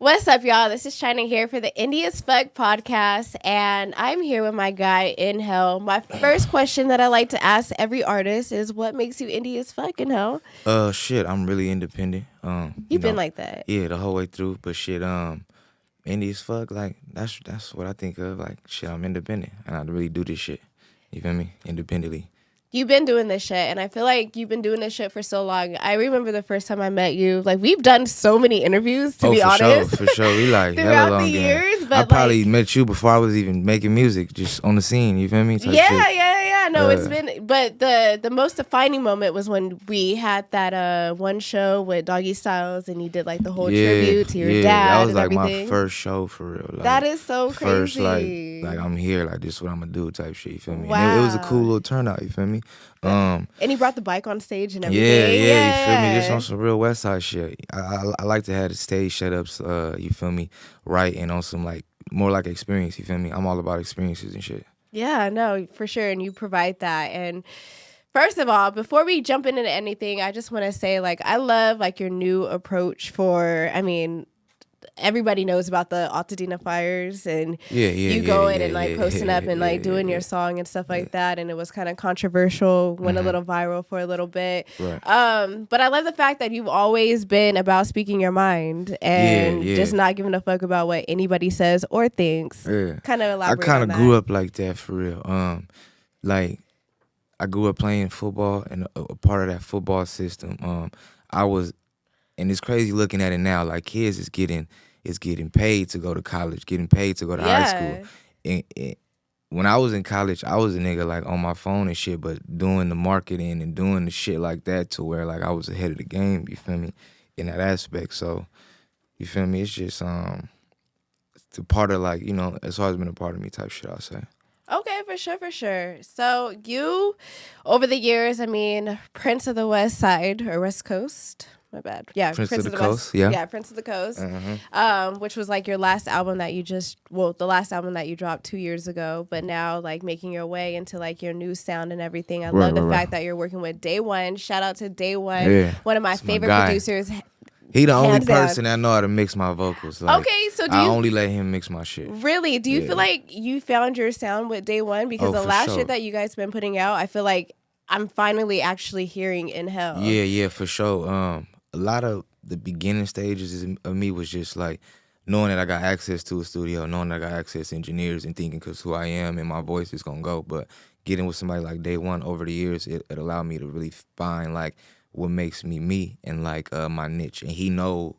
What's up, y'all? This is China here for the Indie as Fuck podcast, and I'm here with my guy, Nhale. My first question that I like to ask every artist is, what makes you indie as fuck, Nhale? Shit, I'm really independent. You've been like that. Yeah, the whole way through. But shit, indie as fuck, like that's what I think of. Like shit, I'm independent, and I really do this shit. You feel me? Independently. You've been doing this shit, and I feel like you've been doing this shit for so long. I remember the first time I met you. Like, we've done so many interviews, to be honest. For sure. We like hella throughout long the years. game. But I probably met you before I was even making music, just on the scene. You feel me? Type shit. Yeah. No, it's been. But the most defining moment was when we had that one show with Doggy Styles, and you did like the whole tribute to your dad. That was and like everything. my first show for real. Like, that is so first, crazy. like I'm here, like this is what I'm gonna do, type shit. You feel me? Wow. And it was a cool little turnout. You feel me? And he brought the bike on stage and everything. Yeah. You feel me? Just on some real West Side shit. I like to have the stage setups. You feel me? Right, and on some like more like experience. You feel me? I'm all about experiences and shit. Yeah, no, for sure. And you provide that. And first of all, before we jump into anything, I just want to say, like, I love like your new approach for, I mean, everybody knows about the Altadena fires and you going and like posting up and like doing your song and stuff like that. And it was kind of controversial, went a little viral for a little bit. Right. But I love the fact that you've always been about speaking your mind and just not giving a fuck about what anybody says or thinks. Yeah. Kind of elaborate. I kind of grew up like that for real. Like I grew up playing football, and a part of that football system, I was, and it's crazy looking at it now. Like kids is getting paid to go to college, getting paid to go to high school. And when I was in college, I was a nigga like on my phone and shit, but doing the marketing and doing the shit like that to where like I was ahead of the game. You feel me? In that aspect. So you feel me? It's just it's a part of like, it's always been a part of me type shit, I'll say. Okay, for sure. So you, over the years, I mean, Prince of the West Side or West Coast. My bad. Yeah, Prince of the Coast. West, yeah, Prince of the Coast. Which was like your last album that you the last album that you dropped 2 years ago. But now, like making your way into like your new sound and everything. I love the fact that you're working with Day One. Shout out to Day One, one of my favorite producers. He the only person that know how to mix my vocals. Like, okay, so I only let him mix my shit. Really? Do you feel like you found your sound with Day One? Because the last shit that you guys been putting out, I feel like I'm finally actually hearing Nhale. Yeah, for sure. A lot of the beginning stages of me was just like knowing that I got access to a studio, knowing that I got access to engineers and thinking because who I am and my voice is going to go. But getting with somebody like Day One over the years, it allowed me to really find like what makes me and like my niche. And he know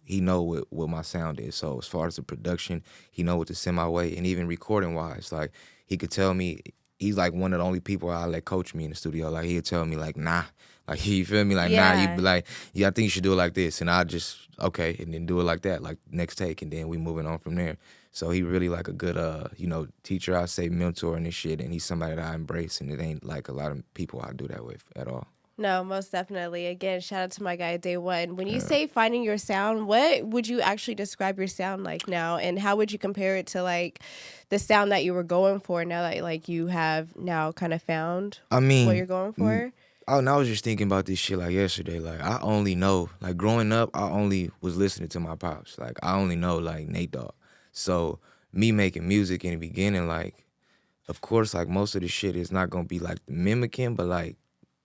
what my sound is. So as far as the production, he know what to send my way. And even recording wise, like he could tell me, he's like one of the only people I let coach me in the studio. Like he'd tell me like, nah, like you feel me? Like nah, you'd be like, yeah, I think you should do it like this. And I just, okay, and then do it like that, like next take, and then we moving on from there. So he really like a good teacher, I say, mentor and this shit, and he's somebody that I embrace, and it ain't like a lot of people I do that with at all. No, most definitely. Again, shout out to my guy, Day One. When you say finding your sound, what would you actually describe your sound like now? And how would you compare it to like the sound that you were going for now that like you have now kind of found what you're going for? And I was just thinking about this shit like yesterday. Like I only know, like growing up, I only was listening to my pops. Like I only know like Nate Dogg. So me making music in the beginning, like, of course, like most of the shit is not gonna be like mimicking, but like,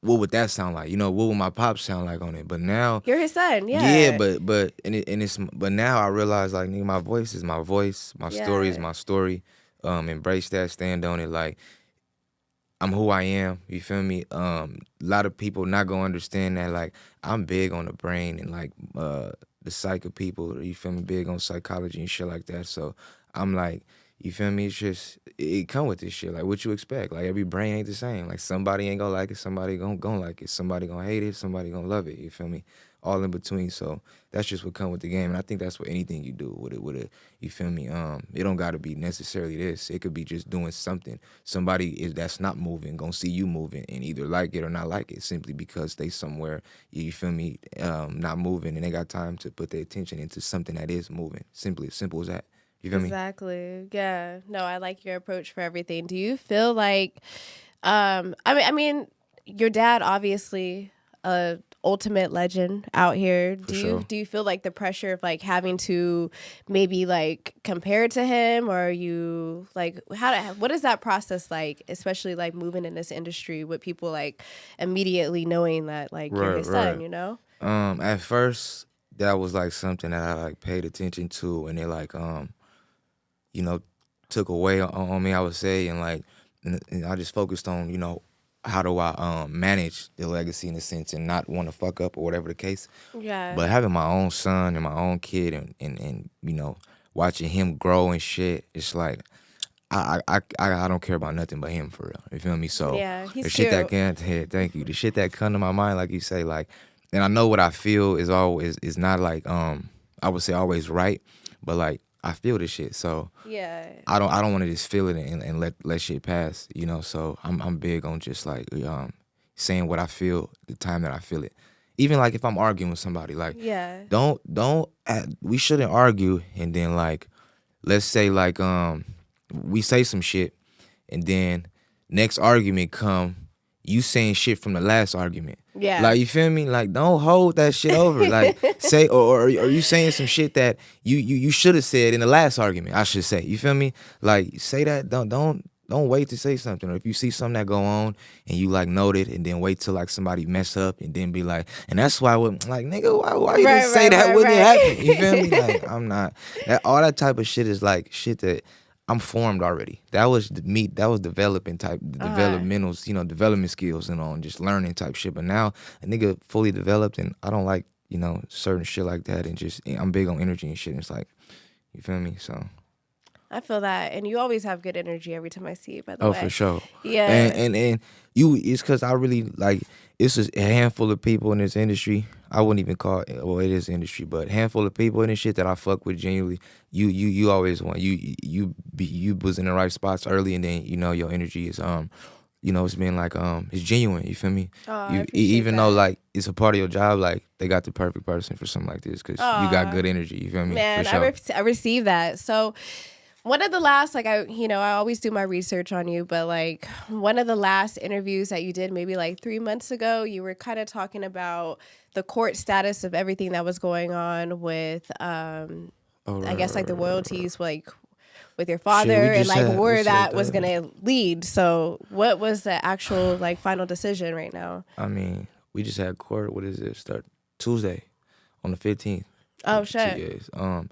what would that sound like? What would my pops sound like on it? But now you're his son, yeah. But now I realize like, nigga, my voice is my voice, my story is my story. Embrace that, stand on it. Like I'm who I am. You feel me? A lot of people not gonna understand that. Like I'm big on the brain and like the psych of people. You feel me? Big on psychology and shit like that. So I'm like, you feel me? It's just, it come with this shit. Like, what you expect? Like, every brain ain't the same. Like, somebody ain't gonna like it, somebody gonna like it. Somebody gonna hate it, somebody gonna love it. You feel me? All in between. So that's just what come with the game. And I think that's what anything you do with it, you feel me? It don't gotta be necessarily this. It could be just doing something. Somebody that's not moving gonna see you moving and either like it or not like it, simply because they somewhere, you feel me, not moving, and they got time to put their attention into something that is moving. Simply as simple as that. You feel me? Exactly. Yeah. No, I like your approach for everything. Do you feel like, I mean, your dad obviously ultimate legend out here. For sure. Do you feel like the pressure of like having to maybe like compare to him, or are you like what is that process like, especially like moving in this industry with people like immediately knowing that like you're his son, you know? At first that was like something that I like paid attention to, and it like you know, took away on me, I would say, and like and I just focused on, you know, how do I manage the legacy in a sense and not want to fuck up or whatever the case. Yeah. But having my own son and my own kid and you know, watching him grow and shit, it's like I don't care about nothing but him, for real. You feel me? So yeah, he's the shit cute. thank you. The shit that come to my mind, like you say, like, and I know what I feel is always is not like I would say always right, but like I feel this shit. So Yeah. I don't want to just feel it and let shit pass, you know. So I'm big on just like saying what I feel the time that I feel it. Even like if I'm arguing with somebody, like don't we shouldn't argue and then like let's say like we say some shit and then next argument come you saying shit from the last argument. Yeah. Like, you feel me? Like, don't hold that shit over. Like, say, or are you saying some shit that you should have said in the last argument, I should say. You feel me? Like, say that. Don't wait to say something. Or if you see something that go on and you, like, note it and then wait till, like, somebody mess up and then be like, and that's why, like, nigga, why you didn't say that when it happened? You feel me? Like, I'm not. All that type of shit is, like, shit that I'm formed already. That was that was developing type, developmentals, you know, development skills and on just learning type shit. But now a nigga fully developed and I don't like, you know, certain shit like that and just, I'm big on energy and shit. And it's like, you feel me? So. I feel that. And you always have good energy every time I see you, by the way. Oh, for sure. Yeah. And you, it's because I really, like, it's just a handful of people in this industry. I wouldn't even call it, well, it is industry, but a handful of people in this shit that I fuck with genuinely. You always want, you was in the right spots early and then, you know, your energy is, you know, it's been like, it's genuine, you feel me? Oh, even though, like, it's a part of your job, like, they got the perfect person for something like this because you got good energy, you feel me? Man, for sure. I receive that. So, one of the last, like, I always do my research on you, but like one of the last interviews that you did maybe like 3 months ago, you were kind of talking about the court status of everything that was going on with, I guess like the royalties, like with your father and like where that was going to lead. So what was the actual like final decision right now? I mean, we just had court. What is it? Start Tuesday on the 15th. Oh, shit. 2 days. I'm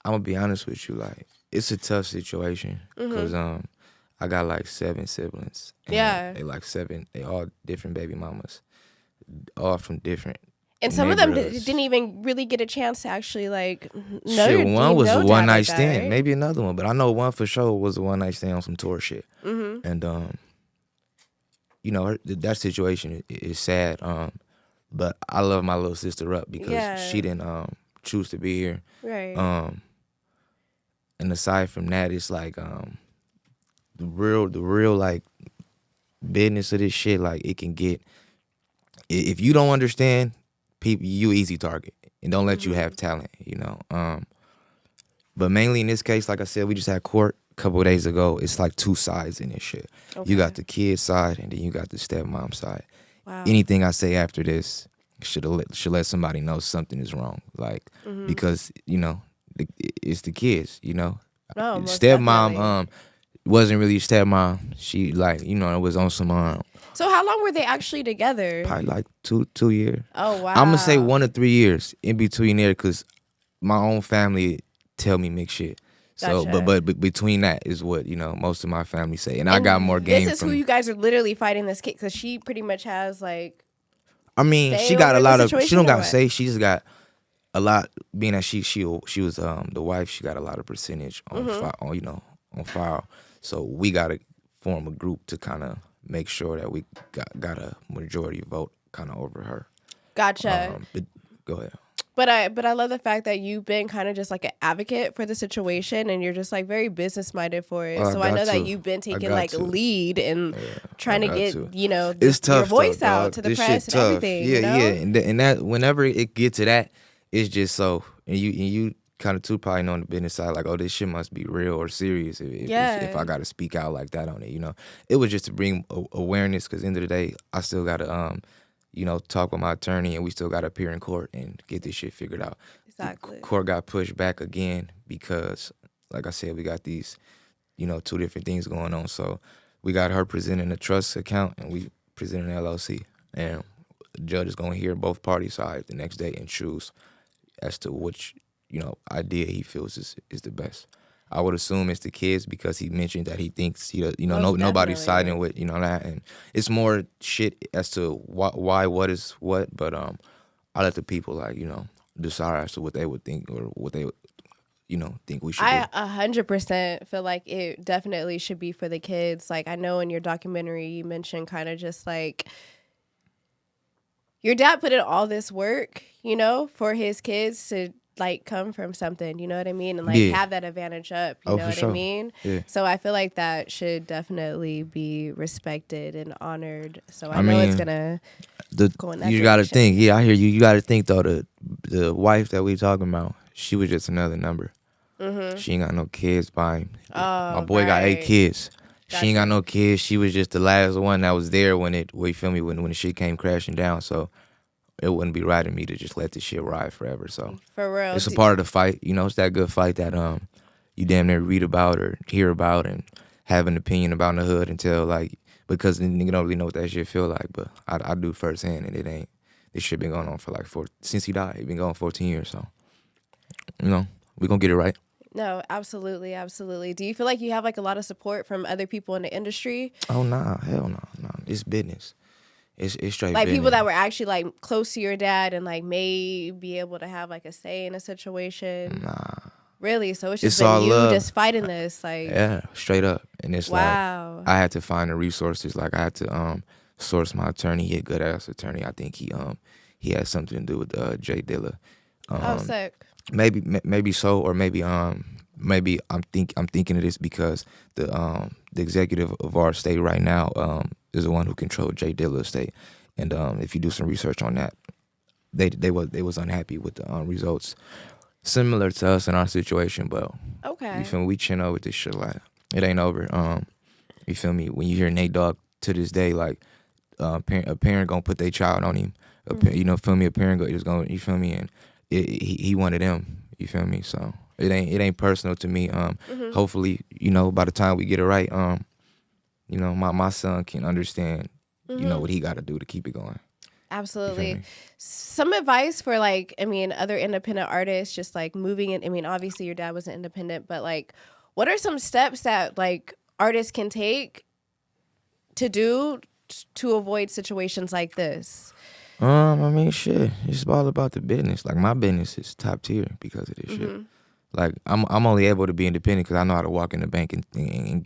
going to be honest with you, like, it's a tough situation because I got like 7 siblings. And they like 7. They all different baby mamas, all from different. And some of them didn't even really get a chance to actually like know. Shit, one was a one night stand, right? maybe another one, but I know one for sure was a one night stand on some tour shit. And you know, that situation is sad. But I love my little sister up because she didn't choose to be here. Right. And aside from that, it's like the real like business of this shit. Like, it can get, if you don't understand people, you easy target and don't let you have talent, you know. But mainly in this case, like I said, we just had court a couple of days ago. It's like 2 sides in this shit. Okay. You got the kid side and then you got the stepmom side. Wow. Anything I say after this should let somebody know something is wrong, like because, you know, it's the kids, you know. No, stepmom wasn't really stepmom. She, like, you know, it was on some So how long were they actually together? Probably like 2 years. Oh, wow. I'm gonna say 1 to 3 years in between there because my own family tell me mixed shit. So, gotcha. but between that is what, you know, most of my family say, and I got more game. This is who you guys are literally fighting this kid because she pretty much has like. I mean, she got a lot of. She don't gotta say. She just got a lot. Being that she was the wife, she got a lot of percentage on on file. So we gotta form a group to kind of make sure that we got a majority vote kind of over her. Gotcha. But go ahead. But I love the fact that you've been kind of just like an advocate for the situation and you're just like very business minded for it. So I know that you've been taking like lead and trying to get you know it's tough, your voice though, out to the press and everything. Yeah, you know? yeah, and that whenever it get to that, it's just so and you kind of too probably know on the business side like, oh, this shit must be real or serious if I got to speak out like that on it. You know, it was just to bring awareness because at the end of the day, I still gotta talk with my attorney, and we still got to appear in court and get this shit figured out. Exactly. Court got pushed back again because, like I said, we got these, two different things going on. So we got her presenting a trust account, and we presenting an LLC. And the judge is going to hear both parties' side the next day and choose as to which, idea he feels is the best. I would assume it's the kids because he mentioned that he thinks nobody's siding with that, and it's more shit as to why what is what. But I let the people decide as to what they would think or what they would think we should do. I 100% feel like it definitely should be for the kids. Like I know in your documentary you mentioned kind of just like your dad put in all this work, for his kids to like come from something, you know what I mean? And like have that advantage up, you know what I mean? Yeah. So I feel like that should definitely be respected and honored. So I know it's gonna go in that you direction. gotta think, I hear you. You gotta think though, the wife that we talking about, she was just another number. Mm-hmm. She ain't got no kids by him. My boy got 8 kids. Gotcha. She ain't got no kids. She was just the last one that was there when you feel me, when the shit came crashing down. So it wouldn't be right of me to just let this shit ride forever. So for real, it's a part of the fight. It's that good fight that you damn near read about or hear about and have an opinion about in the hood until because the nigga don't really know what that shit feel like. But I do firsthand, and it ain't. This shit been going on for since he died. It been going 14 years. So we gonna get it right. No, absolutely, absolutely. Do you feel like you have a lot of support from other people in the industry? Oh nah, hell no. It's business. It's straight business. People that were actually close to your dad and may be able to have a say in a situation. Nah. Really? So it's just been you love. Just fighting this yeah, straight up. And it's wow. I had to find the resources. I had to source my attorney. He a good ass attorney. I think he had something to do with Jay Dilla. Sick. Maybe so, or maybe I'm thinking of this because the executive of our state right now is the one who controlled Jay Dilla's estate, and if you do some research on that, they was unhappy with the results, similar to us in our situation. But okay, you feel me? We chin over this shit it ain't over. You feel me? When you hear Nate Dogg to this day, a parent gonna put their child on him, feel me? A parent is gonna, you feel me? And he wanted them, you feel me? So it ain't personal to me. Hopefully, by the time we get it right, my son can understand, what he got to do to keep it going. Absolutely. Some advice for other independent artists, just moving in. Obviously your dad was an independent, but what are some steps that artists can take to do to avoid situations like this? Shit, it's all about the business. My business is top tier because of this shit. I'm only able to be independent because I know how to walk in the bank and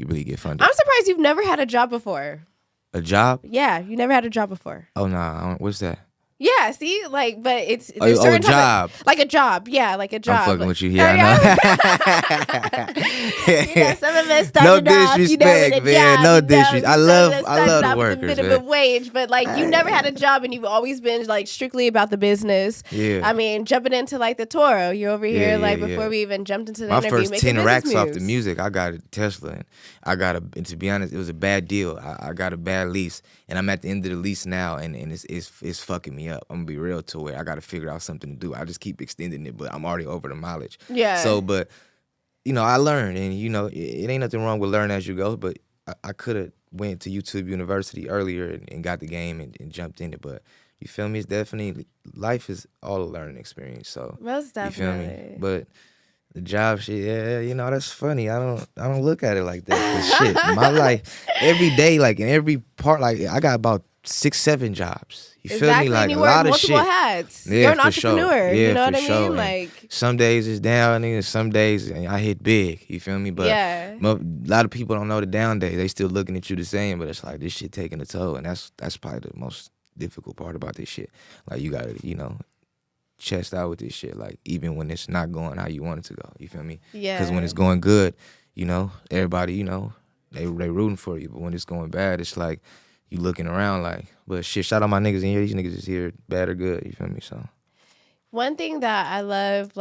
really get funded. I'm surprised you've never had a job before. A job? Yeah, you never had a job before. Oh, nah, what's that? Yeah, see, but it's a job. A job, yeah, a job. I'm fucking with you, yeah, I know. Some of us started no disrespect, off, man. No disrespect. I love the workers, a bit of a wage, but you never had a job and you've always been strictly about the business. Yeah. Jumping into the Toro, you're over here before we even jumped into the my interview. My first 10 racks off the music, I got a Tesla, and to be honest, it was a bad deal. I got a bad lease, and I'm at the end of the lease now, and it's fucking me up. I'm gonna be real to where I gotta figure out something to do. I just keep extending it, but I'm already over the mileage. Yeah. So, but I learned, and it ain't nothing wrong with learning as you go. But I could have went to YouTube University earlier and got the game and jumped in it. But you feel me? It's definitely life is all a learning experience. So most definitely. You feel me? But the job shit, yeah, that's funny. I don't look at it like that. Shit, my life every day, in every part, I got about 6-7 jobs. You feel me? And you a wear lot of multiple shit. hats. Yeah, you're an for entrepreneur. Sure. Yeah, you know for what I sure. mean? Some days it's down, and some days I hit big. You feel me? But a lot of people don't know the down days. They still looking at you the same, but it's this shit taking a toll, and that's probably the most difficult part about this shit. You gotta, chest out with this shit. Even when it's not going how you want it to go. You feel me? Yeah. Because when it's going good, everybody, they rooting for you. But when it's going bad, it's you looking around but shit, shout out my niggas in here. These niggas is here, bad or good. You feel me? So one thing that I love,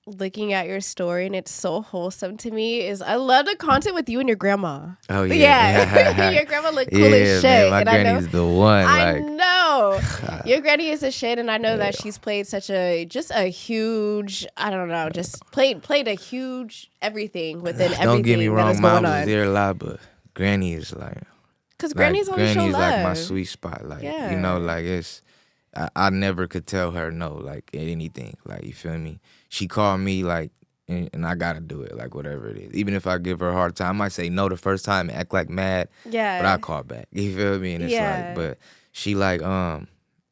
looking at your story, and it's so wholesome to me, is I love the content with you and your grandma. Oh yeah. Your grandma look cool as shit. Man, my and granny's the one. I like, know your granny is a shit, and I know that she's played such a huge, I don't know, just played a huge everything within everything. Don't get me wrong, Mom was there a lot, but granny is like, because granny's always granny's show like love. my sweet spot. Like you know, like I never could tell her no, like at anything. Like you feel me? She called me like. And I gotta do it, like whatever it is. Even if I give her a hard time, I might say no the first time and act like mad. Yeah. But I call back. You feel me? And it's like, but she like,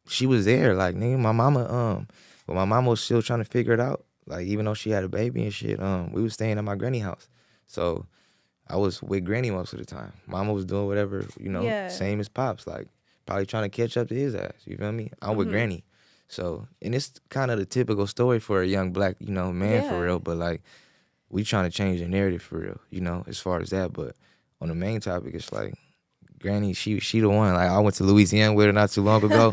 she was there. Like, nigga, my mama, but my mama was still trying to figure it out. Like, even though she had a baby and shit, we was staying at my granny house. So I was with granny most of the time. Mama was doing whatever, you know, same as Pops. Like, probably trying to catch up to his ass. You feel me? I'm with granny. So, and it's kind of the typical story for a young black, you know, man for real. But like, we trying to change the narrative for real, you know, as far as that. But on the main topic, it's like, granny, she the one. Like, I went to Louisiana with her not too long ago.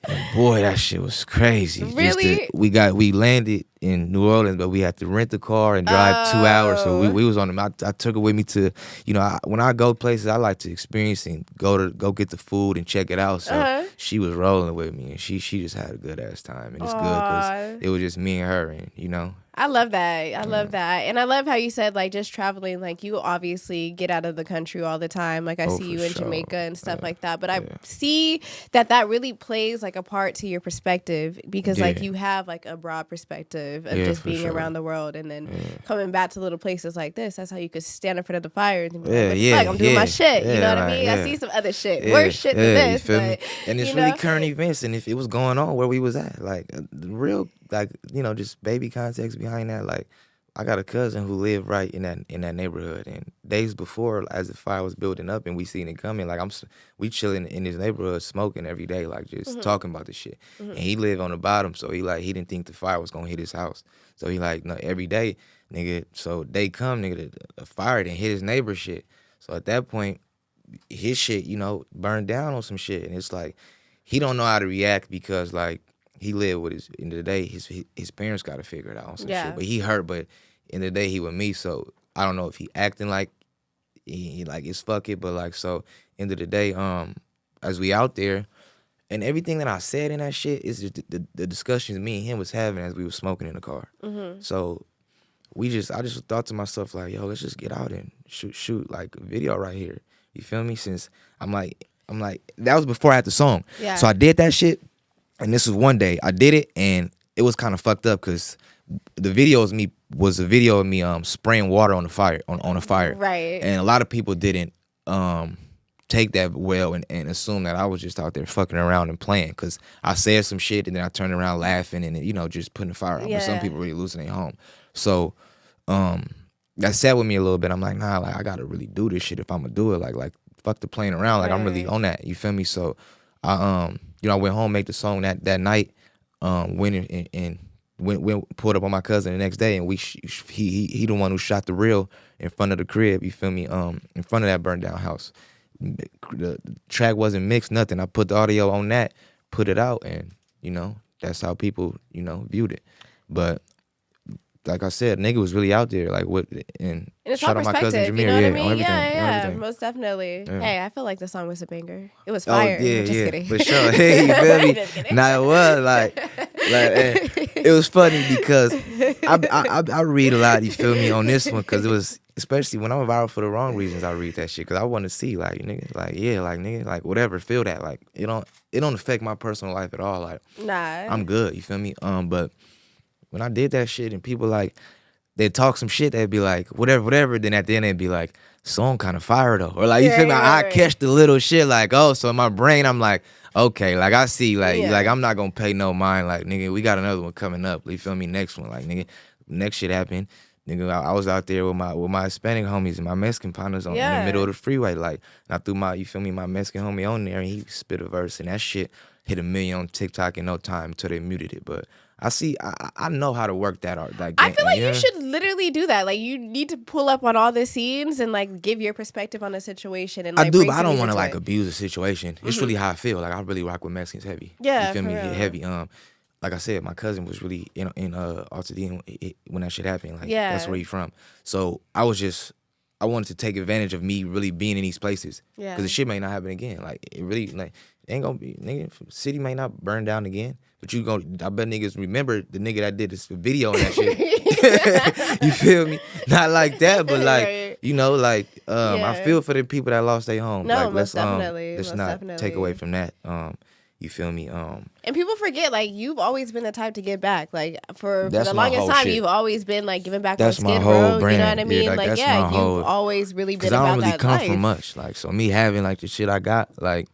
And boy, that shit was crazy. Really? We landed in New Orleans, but we had to rent the car and drive 2 hours. So we was on them. I took her with me to, you know, when I go places, I like to experience and go get the food and check it out. So she was rolling with me, and she just had a good ass time, and it's good because it was just me and her, and you know. I love that. I love that. And I love how you said, like, just traveling, like, you obviously get out of the country all the time. Like, I see you in Jamaica and stuff like that. But I see that really plays, like, a part to your perspective because, like, you have, like, a broad perspective of just being around the world. And then coming back to little places like this, that's how you could stand in front of the fire and be like, I'm doing my shit. You know what I mean? I see some other shit. Worse shit than this. But, and it's really current events. And if it was going on where we was at, like, the real, like, you know, just baby context behind that. Like, I got a cousin who lived right in that neighborhood, and days before, as the fire was building up and we seen it coming, like we chilling in his neighborhood smoking every day, like just talking about the shit. And he lived on the bottom, so he didn't think the fire was gonna hit his house. So he like, no, every day, nigga. So they come, nigga, the fire didn't hit his neighbor shit. So at that point, his shit, you know, burned down on some shit, and it's like he don't know how to react because like. He lived with his, in the day, his parents got to figure it out on some shit. But he hurt, but in the day he with me, so I don't know if he acting like he like it's fuck it, but like, so end of the day, as we out there, and everything that I said in that shit is just the discussions me and him was having as we was smoking in the car. So I just thought to myself like, yo, let's just get out and shoot like a video right here. You feel me? Since I'm like, that was before I had the song. Yeah. So I did that shit. And this was one day I did it, and it was kind of fucked up because the video was a video of me spraying water on the fire on a fire, right? And a lot of people didn't take that well and assume that I was just out there fucking around and playing because I said some shit and then I turned around laughing and you know just putting the fire out. But some people really losing their home, so that sat with me a little bit. I'm like, nah, like I gotta really do this shit if I'm gonna do it. Like fuck the playing around. Like I'm really on that. You feel me? So I you know, I went home, made the song that night, went and went pulled up on my cousin the next day, and he the one who shot the reel in front of the crib. You feel me? In front of that burned down house. The track wasn't mixed, nothing. I put the audio on that, put it out, and you know that's how people viewed it. But like I said, nigga was really out there, like what and it's shout all out my cousin Jameer, you know what I mean? on everything, yeah, most definitely. Yeah. Hey, I feel like the song was a banger. It was fire. Oh yeah, just kidding. For sure. Hey, you feel me? Nah, it was like it was funny because I read a lot. You feel me on this one because it was especially when I'm viral for the wrong reasons. I read that shit because I want to see like nigga, like yeah, like nigga, like whatever. Feel that like it don't affect my personal life at all. Like nah, I'm good. You feel me? But when I did that shit and people like they'd talk some shit, they'd be like, whatever. Then at the end they'd be like, song kind of fire though. Or like, you feel me? I catch the little shit like, oh, so in my brain I'm like, okay, like I see, like I'm not gonna pay no mind. Like, nigga, we got another one coming up. You feel me? Next one. Like, nigga, next shit happened. Nigga, I was out there with my Hispanic homies and my Mexican partners in the middle of the freeway. Like, and I threw my Mexican homie on there and he spit a verse and that shit hit 1 million on TikTok in no time until they muted it. But I know how to work that art. Like, I feel like you should literally do that. Like, you need to pull up on all the scenes and like give your perspective on the situation. And like, I do, but I don't want to like abuse the situation. It's really how I feel. Like I really rock with Mexicans heavy. Yeah, you feel me? Real. Heavy. like I said, my cousin was really in Altadena when that shit happened. Like Yeah. that's where he's from. So I wanted to take advantage of me really being in these places. Yeah. Because the shit may not happen again. Like it really like it ain't gonna be nigga. City may not burn down again. But I bet niggas remember the nigga that did this video and that shit. You feel me? Not like that, but like Right. you know, like Yeah. I feel for the people that lost their home. No, like most let's definitely. let's Most not definitely. take away from that. You feel me? And people forget, like, you've always been the type to give back. Like, for That's the my longest whole time, shit. you've always been, like, giving back That's on my Skid whole Row. You know brand. what I mean? Yeah, like that's yeah, my you've whole- always really been Cause I about don't really that come life. from much. Like so, me having like the shit I got, like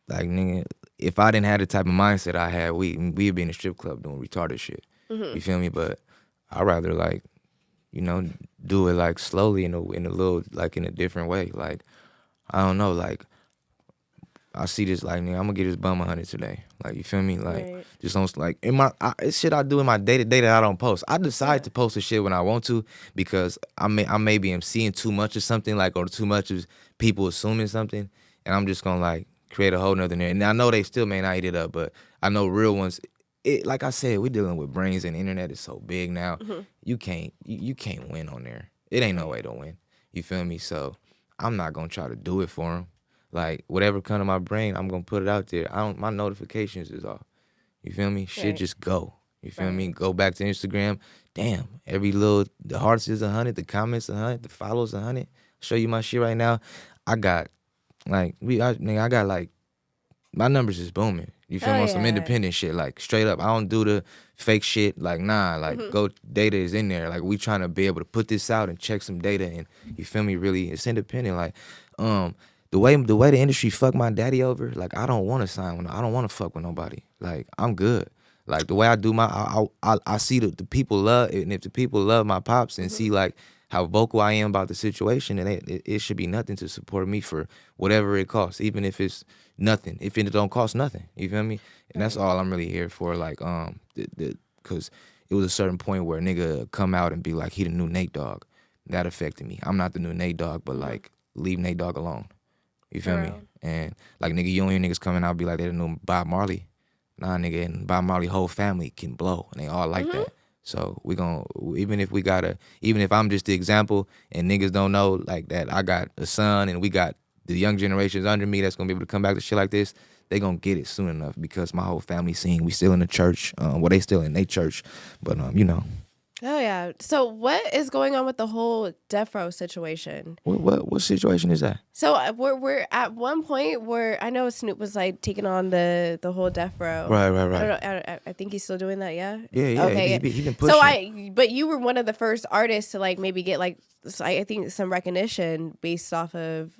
nigga, if I didn't have the type of mindset I had, we'd be in the strip club doing retarded shit. Mm-hmm. You feel me? But I'd rather like, you know, do it like slowly in a little like in a different way. Like I don't know, like I see this like nigga, I'm gonna get this bum 100 today. Like you feel me? Like Right. just don't like it's shit I do in my day to day that I don't post. I decide to post the shit when I want to because I maybe am seeing too much of something like or too much of people assuming something, and I'm just gonna like create a whole nother narrative. And I know they still may not eat it up, but I know real ones. It like I said, we're dealing with brains and the internet is so big now. Mm-hmm. You can't win on there. It ain't no way to win. You feel me? So I'm not gonna try to do it for them. Like whatever come to my brain, I'm gonna put it out there. My notifications is off. You feel me? Shit Right. just go. You feel me? Right. Go back to Instagram. Damn, the hearts is 100, the comments 100, the follows 100. Show you my shit right now. I got like I got like my numbers is booming. You feel me? Oh, On some yeah. independent shit, like straight up. I don't do the fake shit. Like nah, like go data is in there. Like we trying to be able to put this out and check some data and you feel me? Really, it's independent. Like the way the industry fucked my daddy over, like I don't want to sign. I don't want to fuck with nobody. Like I'm good. Like the way I do I see the people love, and if the people love my pops and see like how vocal I am about the situation, and it should be nothing to support me for whatever it costs, even if it's nothing, if it don't cost nothing. You feel me? And that's all I'm really here for. Like because it was a certain point where a nigga come out and be like he the new Nate Dogg. That affected me. I'm not the new Nate Dogg, but like leave Nate Dogg alone. You feel me? And like nigga, you don't hear niggas coming out be like they the new Bob Marley. Nah, nigga, and Bob Marley whole family can blow, and they all like that. So we gon' even if I'm just the example, and niggas don't know like that I got a son, and we got the young generations under me that's gonna be able to come back to shit like this. They gonna get it soon enough because my whole family scene. We still in the church. Well, they still in their church, but you know. Oh yeah. So what is going on with the whole Death Row situation? What situation is that? So we're at one point where I know Snoop was like taking on the whole Death Row. Right. I don't know. I think he's still doing that. Yeah. Yeah. Okay. He been pushing. But you were one of the first artists to like maybe get like I think some recognition based off of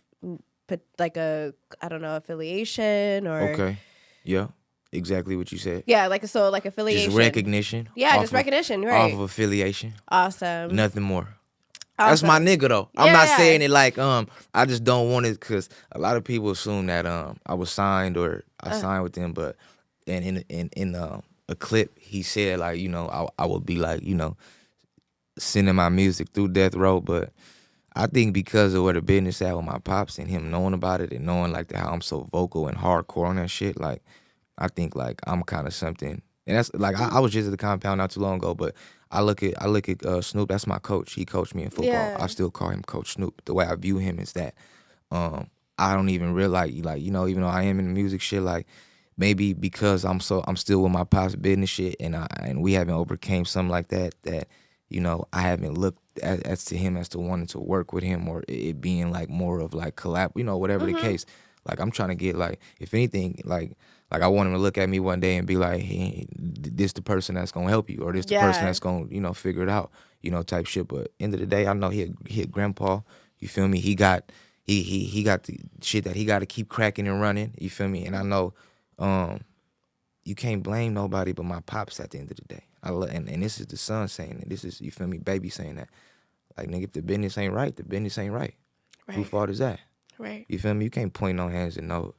like a I don't know affiliation or Okay. Yeah. Exactly what you said. yeah like affiliation. Just recognition. Yeah, just recognition. Right. Off of affiliation. Awesome. Nothing more. Awesome. That's my nigga though. I'm Yeah, not yeah. saying it like I just don't want it because a lot of people assume that I was signed or I signed with them, but and in a clip he said like you know I would be like you know sending my music through Death Row, but I think because of where the business at with my pops and him knowing about it and knowing like how I'm so vocal and hardcore on that shit, like I think like I'm kind of something, and that's like I was just at the compound not too long ago, but I look at Snoop. That's my coach. He coached me in football. Yeah. I still call him Coach Snoop. The way I view him is that I don't even realize like you know even though I am in the music shit like maybe because I'm still with my pops business shit and we haven't overcame something like that you know I haven't looked as to him as to wanting to work with him or it being like more of like collab you know whatever the case. Like I'm trying to get like if anything like I want him to look at me one day and be like, hey, this the person that's gonna help you, or this the person that's gonna, you know, figure it out, you know, type shit. But end of the day, I know he a grandpa. You feel me? He got the shit that he got to keep cracking and running. You feel me? And I know, you can't blame nobody but my pops at the end of the day. And this is the son saying that. This is you feel me? Baby saying that. Like nigga, if the business ain't right, the business ain't right. Whose fault is that? Right. You feel me? You can't point no hands and no.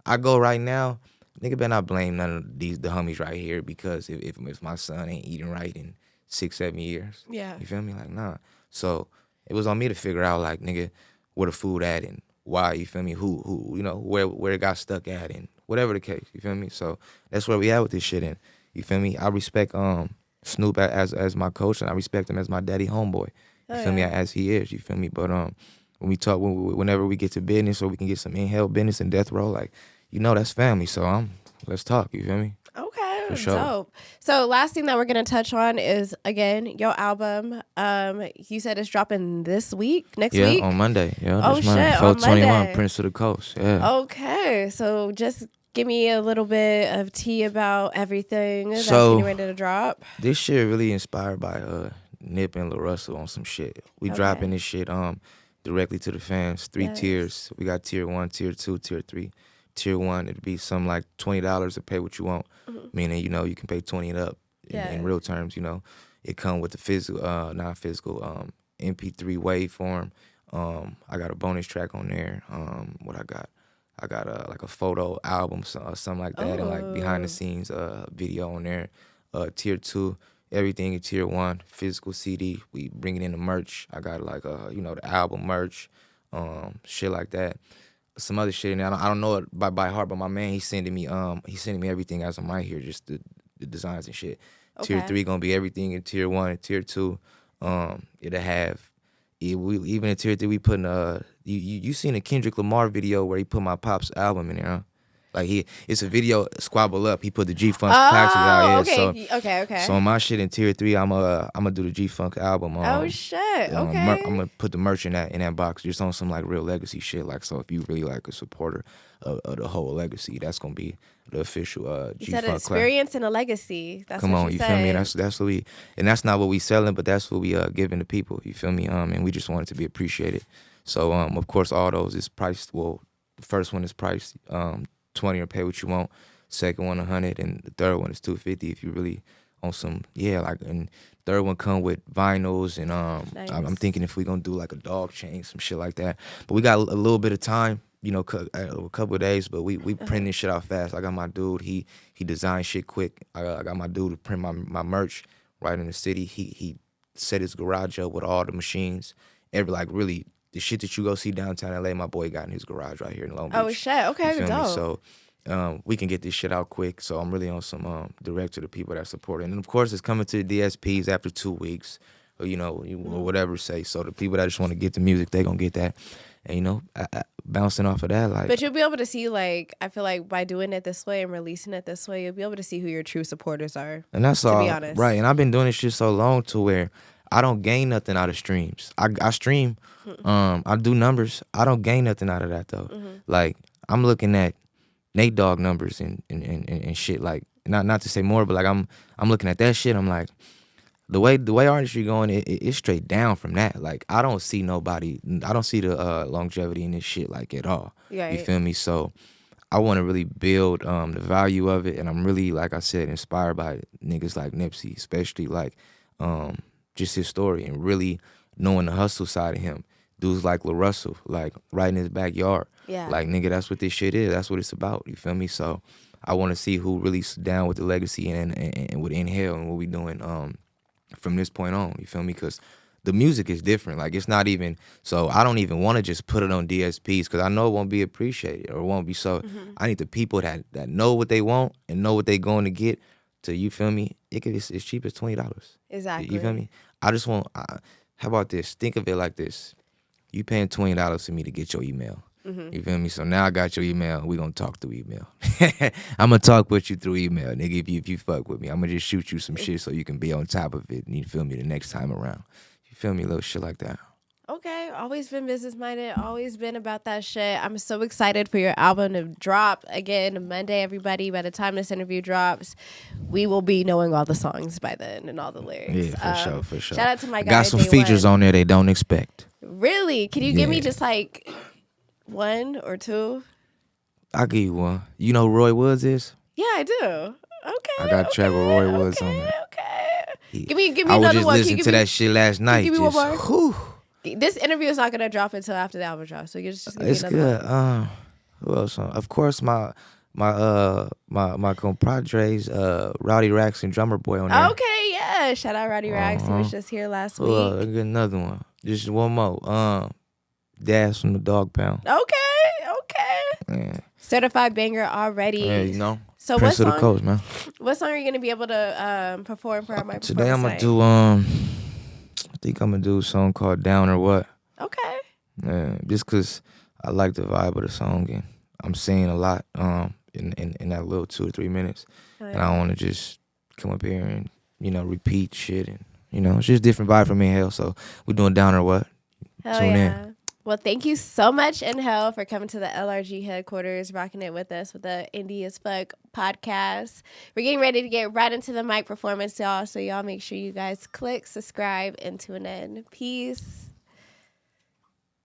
I go right now. Nigga better not blame none of the homies right here because if my son ain't eating right in 6-7 years. Yeah. You feel me? Like, nah. So it was on me to figure out like, nigga, where the food at and why, you feel me? Who, you know, where it got stuck at and whatever the case, you feel me? So that's where we at with this shit and You feel me? I respect Snoop as my coach, and I respect him as my daddy homeboy. You feel me? As he is. You feel me? But when we talk, whenever we get to business or we can get some Nhale business and death row, like, that's family. So let's talk. You feel me? Okay, for sure. Dope. So last thing that we're gonna touch on is, again, your album. You said it's dropping this week, next week? Yeah, on Monday. Yeah, oh this Monday. shit, on 21, Monday. Prince of the Coast. Yeah. Okay, so just give me a little bit of tea about everything that's So, getting ready to drop. This shit really inspired by Nip and Lil Russell on some shit. We dropping this shit directly to the fans. 3 tiers. We got tier 1, tier 2, tier 3. Tier 1, it'd be something like $20 to pay what you want. Meaning, you can pay 20 and up in real terms, It come with the physical, non-physical, MP3 waveform. I got a bonus track on there. What I got? I got like a photo album, something like that, and like behind the scenes video on there. Tier 2, everything in tier 1, physical CD. We bringing in the merch. I got like the album merch, shit like that. Some other shit in there. I don't know it by heart, but my man, he's sending me everything as I'm right here, just the designs and shit. Tier 3 gonna be everything in tier 1 and tier 2. It'll have even in tier 3 we putting you seen a Kendrick Lamar video where he put my pop's album in there, huh? Like it's a video Squabble Up. He put the G-Funk classics out here. Okay. Okay. So on my shit in tier 3, I'ma do the G-Funk album. Oh shit. Okay. I'm gonna put the merch in that box, just on some like real legacy shit. Like, so if you really like a supporter of the whole legacy, that's gonna be the official G-Funk. You said an experience and a legacy. That's Come what on, you feel me? That's what we, and that's not what we selling, but that's what we giving to people. You feel me? And we just want it to be appreciated. So of course all those is priced. Well, the first one is priced 20 or pay what you want. Second one 100, and the third one is 250 if you really on some and third one come with vinyls, and nice. I'm thinking if we gonna do like a dog chain, some shit like that. But we got a little bit of time, a couple of days, but we print this shit out fast. I got my dude, he designed shit quick. I got my dude to print my merch right in the city. He set his garage up with all the machines. Really the shit that you go see downtown LA, my boy got in his garage right here in Long Beach. Oh shit, okay, dope. So we can get this shit out quick. So I'm really on some direct to the people that support it. And of course it's coming to the DSPs after 2 weeks, or or whatever say. So the people that just want to get the music, they gonna get that. And bouncing off of that, like. But you'll be able to see, like, I feel like by doing it this way and releasing it this way, you'll be able to see who your true supporters are. And that's all, to be honest. Right. And I've been doing this shit so long to where I don't gain nothing out of streams. I stream, I do numbers. I don't gain nothing out of that though. Like, I'm looking at Nate Dogg numbers and shit. Like, not to say more, but like I'm looking at that shit. I'm like, the way our industry going, it's straight down from that. Like, I don't see the longevity in this shit like at all. Right. You feel me? So I want to really build the value of it, and I'm really, like I said, inspired by niggas like Nipsey, especially like just his story and really knowing the hustle side of him. Dudes like Lil Russell, like right in his backyard. Yeah. Like, nigga, that's what this shit is. That's what it's about. You feel me? So I want to see who really down with the legacy and with Nhale and what we doing from this point on. You feel me? Because the music is different. Like, it's not even, so I don't even want to just put it on DSPs because I know it won't be appreciated or it won't be so. I need the people that know what they want and know what they going to get to, you feel me? It's as cheap as $20. Exactly. You feel me? I just want, how about this? Think of it like this. You paying $20 for me to get your email. You feel me? So now I got your email. We gonna talk through email. I'm gonna talk with you through email, nigga. If you fuck with me, I'm gonna just shoot you some shit so you can be on top of it. And you feel me the next time around. You feel me? Little shit like that. Okay, always been business minded, always been about that shit. I'm so excited for your album to drop again Monday, everybody. By the time this interview drops, we will be knowing all the songs by then and all the lyrics. Yeah, for sure. Shout out to my guy. Got some features on there they don't expect. Really? Can you give me just like 1 or 2? I'll give you one. You know who Roy Woods is? Yeah, I do. Okay. I got a track with Roy Woods on there. Okay. Give me I was another just one. listening to that shit last night. Give me one more. This interview is not gonna drop until after the album drops, so you just give me it's another good. one. Who else? Of course, my compadres, Rowdy Rax and Drummer Boy on there. Okay, yeah. Shout out Roddy Rax. He was just here last week. I get another one. Just one more. Dash from the Dog Pound. Okay. Yeah. Certified banger already. Yeah, So Prince of the Coast, man. What song are you gonna be able to perform for our mic Today I'm gonna do I think I'm gonna do a song called Down or What. Okay. Yeah, just cause I like the vibe of the song and I'm saying a lot in that little 2 or 3 minutes. Oh, yeah. And I don't wanna just come up here and, repeat shit and it's just a different vibe from Nhale. So we're doing Down or What. Hell Tune in. Well, thank you so much, Nhale, for coming to the LRG headquarters, rocking it with us with the Indie as Fuck podcast. We're getting ready to get right into the mic performance, y'all. So y'all make sure you guys click, subscribe, and tune in. Peace.